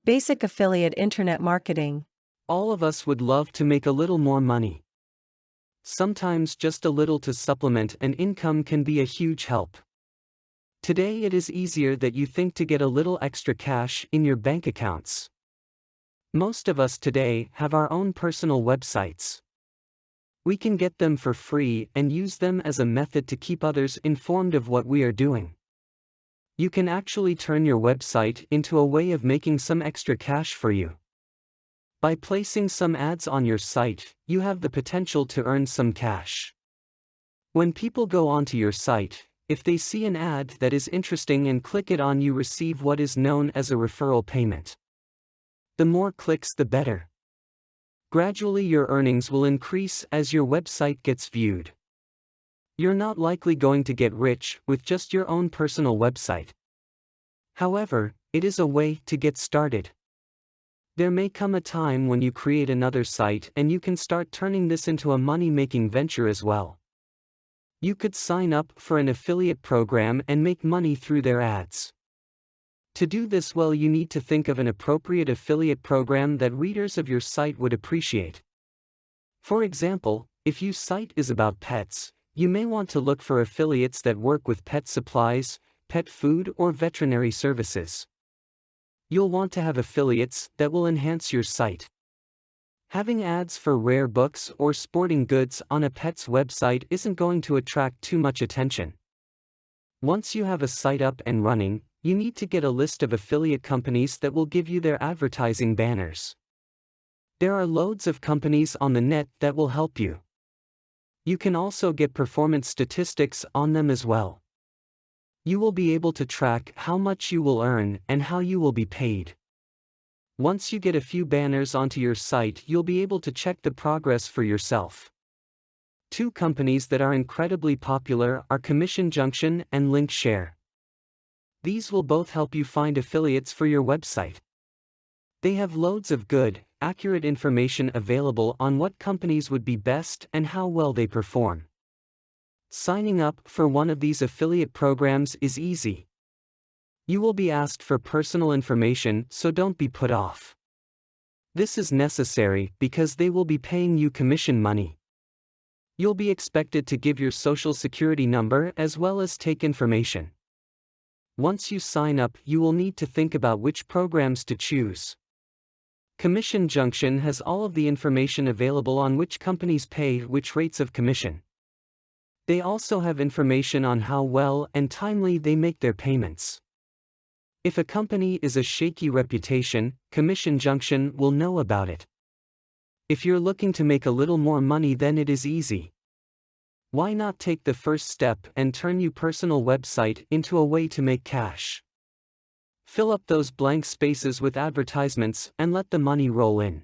Basic affiliate internet marketing. All of us would love to make a little more money. Sometimes just a little to supplement an income can be a huge help. Today it is easier than you think to get a little extra cash in your bank accounts. Most of us today have our own personal websites. We can get them for free and use them as a method to keep others informed of what we are doing. You can actually turn your website into a way of making some extra cash for you. By placing some ads on your site, you have the potential to earn some cash. When people go onto your site, if they see an ad that is interesting and click it on, you receive what is known as a referral payment. The more clicks, the better. Gradually your earnings will increase as your website gets viewed. You're not likely going to get rich with just your own personal website. However, it is a way to get started. There may come a time when you create another site and you can start turning this into a money-making venture as well. You could sign up for an affiliate program and make money through their ads. To do this well, you need to think of an appropriate affiliate program that readers of your site would appreciate. For example, if your site is about pets, you may want to look for affiliates that work with pet supplies, pet food, or veterinary services. You'll want to have affiliates that will enhance your site. Having ads for rare books or sporting goods on a pet's website isn't going to attract too much attention. Once you have a site up and running, you need to get a list of affiliate companies that will give you their advertising banners. There are loads of companies on the net that will help you. You can also get performance statistics on them as well. You will be able to track how much you will earn and how you will be paid. Once you get a few banners onto your site, you'll be able to check the progress for yourself. Two companies that are incredibly popular are Commission Junction and Link Share. These will both help you find affiliates for your website. They have loads of good, accurate information available on what companies would be best and how well they perform. Signing up for one of these affiliate programs is easy. You will be asked for personal information, so don't be put off. This is necessary because they will be paying you commission money. You'll be expected to give your social security number as well as take information. Once you sign up, you will need to think about which programs to choose. Commission Junction has all of the information available on which companies pay which rates of commission. They also have information on how well and timely they make their payments. If a company is a shaky reputation, Commission Junction will know about it. If you're looking to make a little more money, then it is easy. Why not take the first step and turn your personal website into a way to make cash? Fill up those blank spaces with advertisements and let the money roll in.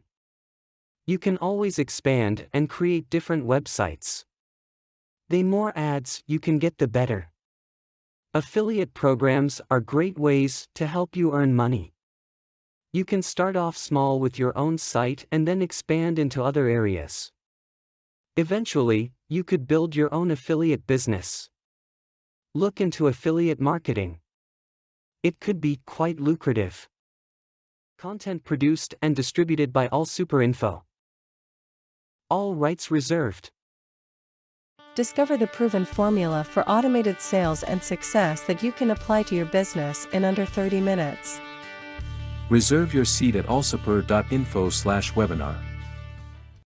You can always expand and create different websites. The more ads you can get, the better. Affiliate programs are great ways to help you earn money. You can start off small with your own site and then expand into other areas. Eventually, you could build your own affiliate business. Look into affiliate marketing. It could be quite lucrative. Content produced and distributed by All Super Info. All rights reserved. Discover the proven formula for automated sales and success that you can apply to your business in under 30 minutes. Reserve your seat at allsuper.info/webinar.